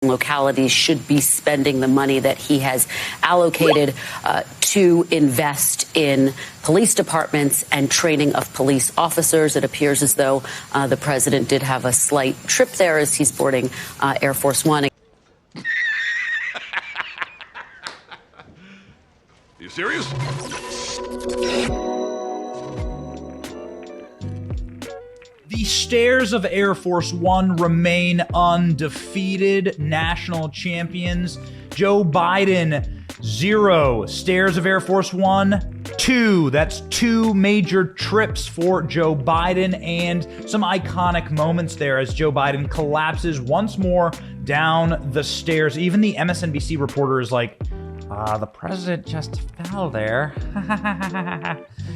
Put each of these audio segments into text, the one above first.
localities should be spending the money that he has allocated to invest in police departments and training of police officers. It appears as though the president did have a slight trip there as he's boarding Air Force One. You serious? The stairs of Air Force One remain undefeated national champions. Joe Biden, 0. Stairs of Air Force One, 2. That's 2 major trips for Joe Biden and some iconic moments there as Joe Biden collapses once more down the stairs. Even the MSNBC reporter is like, the president just fell there.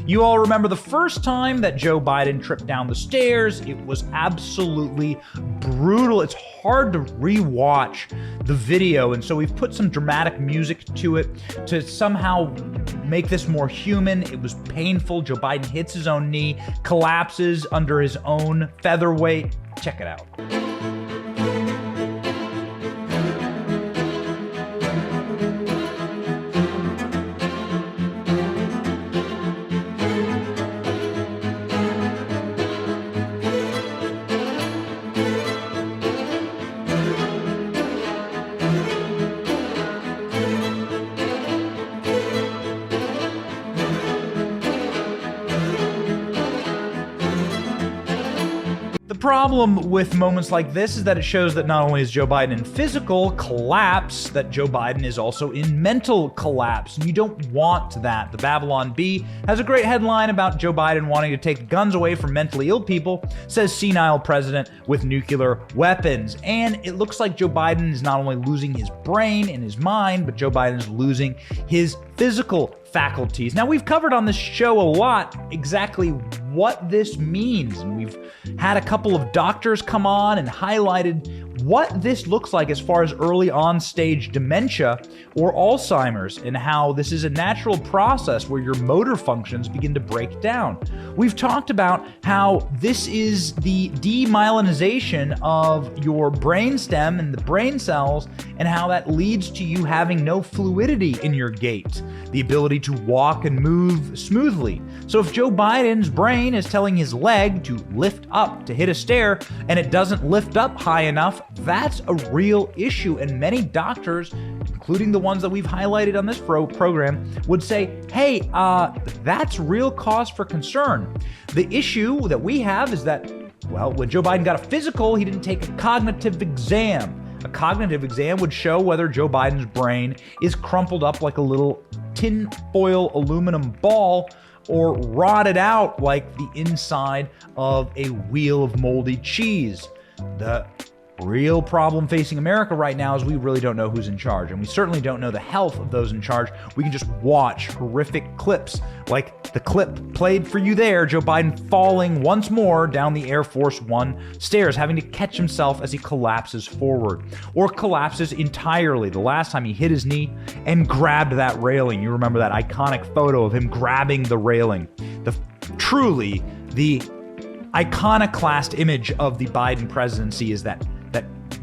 You all remember the first time that Joe Biden tripped down the stairs. It was absolutely brutal. It's hard to rewatch the video, and so we've put some dramatic music to it to somehow make this more human. It was painful. Joe Biden hits his own knee, collapses under his own featherweight. Check it out. The problem with moments like this is that it shows that not only is Joe Biden in physical collapse, that Joe Biden is also in mental collapse. And you don't want that. The Babylon Bee has a great headline about Joe Biden wanting to take guns away from mentally ill people, says senile president with nuclear weapons. And it looks like Joe Biden is not only losing his brain and his mind, but Joe Biden is losing his physical faculties. Now, we've covered on this show a lot exactly what this means, and we've had a couple of doctors come on and highlighted what this looks like as far as early on stage dementia or Alzheimer's, and how this is a natural process where your motor functions begin to break down. We've talked about how this is the demyelinization of your brainstem and the brain cells, and how that leads to you having no fluidity in your gait, the ability to walk and move smoothly. So if Joe Biden's brain is telling his leg to lift up to hit a stair and it doesn't lift up high enough, that's a real issue. And many doctors, including the ones that we've highlighted on this program, would say, hey, that's real cause for concern. The issue that we have is that, well, when Joe Biden got a physical, he didn't take a cognitive exam. A cognitive exam would show whether Joe Biden's brain is crumpled up like a little tin-foil aluminum ball or rotted out like the inside of a wheel of moldy cheese. The real problem facing America right now is we really don't know who's in charge, and we certainly don't know the health of those in charge. We can just watch horrific clips like the clip played for you there, Joe Biden falling once more down the Air Force One stairs, having to catch himself as he collapses forward, or collapses entirely. The last time he hit his knee and grabbed that railing. You remember that iconic photo of him grabbing the railing. Truly, the iconoclast image of the Biden presidency is that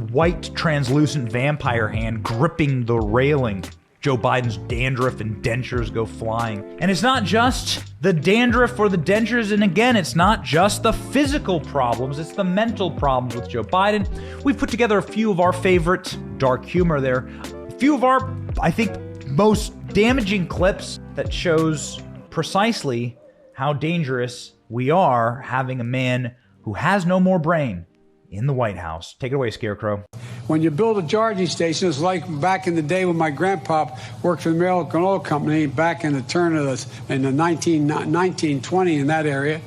white translucent vampire hand gripping the railing. Joe Biden's dandruff and dentures go flying. And it's not just the dandruff or the dentures, and again, it's not just the physical problems, it's the mental problems with Joe Biden. We've put together a few of our favorite dark humor there. A few of our, I think, most damaging clips that shows precisely how dangerous we are having a man who has no more brain in the White House. Take it away, Scarecrow. When you build a charging station, it's like back in the day when my grandpa worked for the American Oil Company back in the turn of in the 1920 in that area.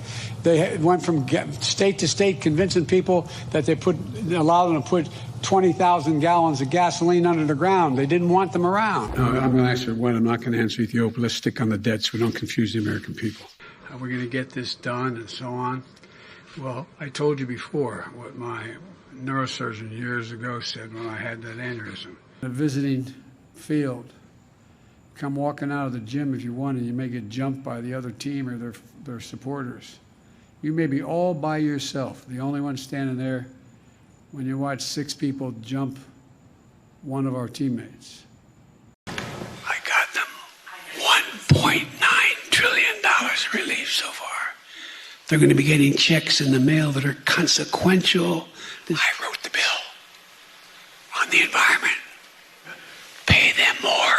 They went from state to state convincing people that allowed them to put 20,000 gallons of gasoline under the ground. They didn't want them around. No, I'm going to answer one. I'm not going to answer Ethiopia. Let's stick on the debt so we don't confuse the American people. How are we going to get this done and so on? Well, I told you before what my neurosurgeon years ago said when I had that aneurysm. A visiting field. Come walking out of the gym if you want, and you may get jumped by the other team or their supporters. You may be all by yourself, the only one standing there when you watch 6 people jump one of our teammates. I got them $1.9 trillion relief so far. They're going to be getting checks in the mail that are consequential. I wrote the bill on the environment. Pay them more.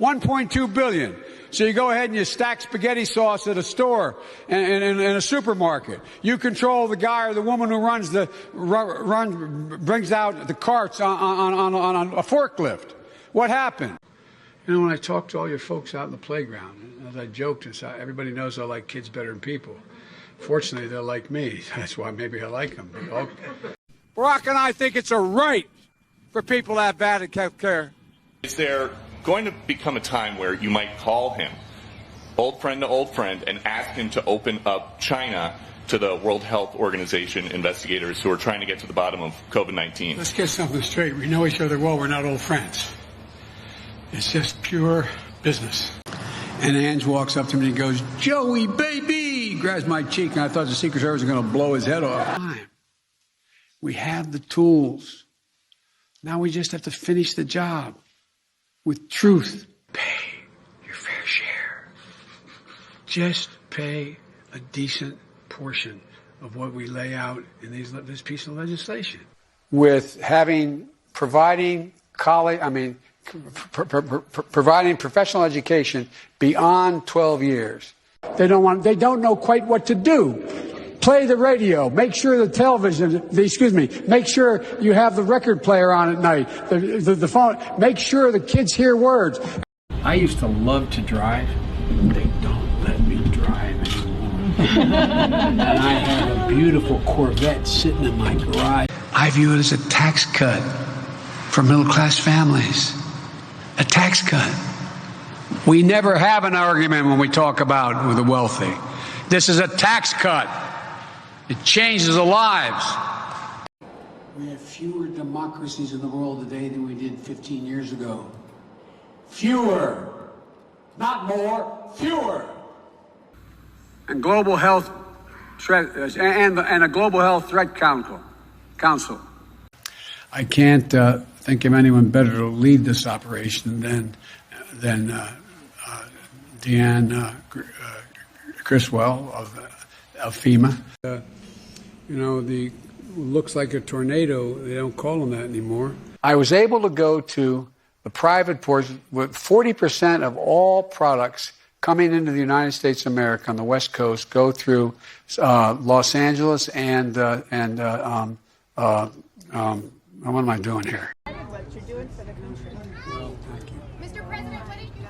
$1.2 billion. So you go ahead and you stack spaghetti sauce at a store and in a supermarket. You control the guy or the woman who brings out the carts on a forklift. What happened? You know, when I talk to all your folks out in the playground, as I joked, everybody knows I like kids better than people. Fortunately, they're like me. That's why maybe I like them. Barack and I think it's a right for people to have bad health care. Is there going to become a time where you might call him, old friend to old friend, and ask him to open up China to the World Health Organization investigators who are trying to get to the bottom of COVID-19? Let's get something straight. We know each other well. We're not old friends. It's just pure business. And Ange walks up to me and goes, "Joey, baby!" Grabs my cheek, and I thought the Secret Service was going to blow his head off. We have the tools. Now we just have to finish the job with truth. Pay your fair share. Just pay a decent portion of what we lay out in this piece of legislation. With providing professional education beyond 12 years. They don't know quite what to do. Play the radio. Make sure make sure you have the record player on at night. The phone. Make sure the kids hear words. I used to love to drive. They don't let me drive anymore. And I have a beautiful Corvette sitting in my garage. I view it as a tax cut for middle-class families. A tax cut. We never have an argument when we talk about the wealthy. This is a tax cut. It changes the lives. We have fewer democracies in the world today than we did 15 years ago. Fewer. Not more, fewer. And global health threat and a global health threat council. I can't think of anyone better to lead this operation than Deanne Criswell of FEMA. Looks like a tornado. They don't call them that anymore. I was able to go to the private ports with 40% of all products coming into the United States of America on the West Coast go through Los Angeles and what am I doing here? What you're doing for the country. Well, thank you. Mr. President, what did you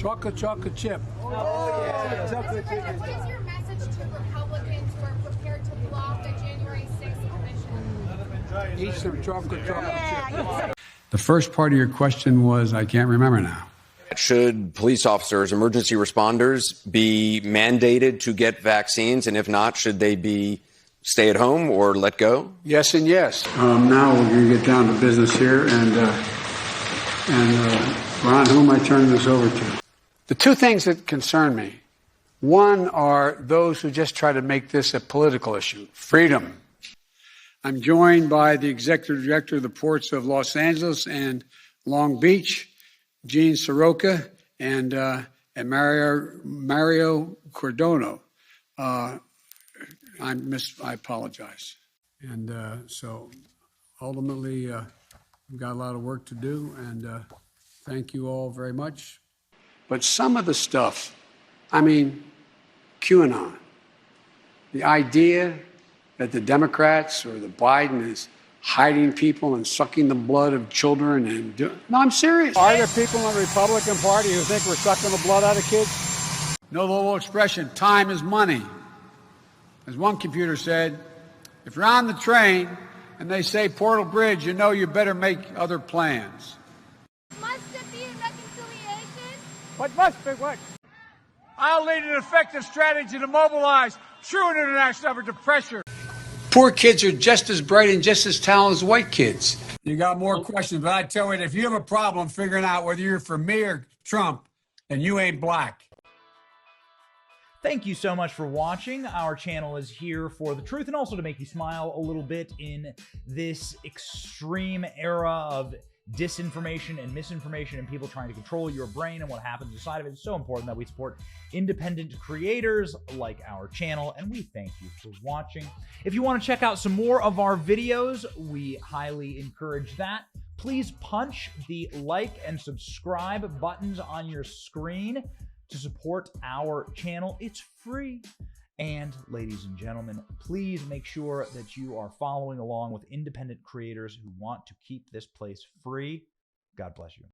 Chocolate chip. Oh, yeah. Mr. President, what is your message to Republicans who are prepared to block the January 6th commission? Eat some chocolate chip. The first part of your question was, I can't remember now. Should police officers, emergency responders, be mandated to get vaccines? And if not, should they be stay at home or let go? Yes and yes. Now we're going to get down to business here. And Ron, who am I turning this over to? The two things that concern me. One are those who just try to make this a political issue. Freedom. I'm joined by the executive director of the ports of Los Angeles and Long Beach, Gene Soroka, and Mario Cordono. I apologize. And so ultimately, we've got a lot of work to do, and thank you all very much. But some of the stuff, QAnon, the idea that the Democrats or the Biden is hiding people and sucking the blood of children no, I'm serious. Are there people in the Republican Party who think we're sucking the blood out of kids? No, the old expression, time is money. As one computer said, if you're on the train and they say Portal Bridge, you better make other plans. Must it be a reconciliation? What must be what? I'll lead an effective strategy to mobilize true international effort to pressure. Poor kids are just as bright and just as talented as white kids. You got more questions, but I tell you, if you have a problem figuring out whether you're for me or Trump, then you ain't black. Thank you so much for watching. Our channel is here for the truth and also to make you smile a little bit in this extreme era of disinformation and misinformation and people trying to control your brain and what happens inside of it. It's so important that we support independent creators like our channel, and we thank you for watching. If you want to check out some more of our videos, we highly encourage that. Please punch the like and subscribe buttons on your screen to support our channel. It's free. And ladies and gentlemen, please make sure that you are following along with independent creators who want to keep this place free. God bless you.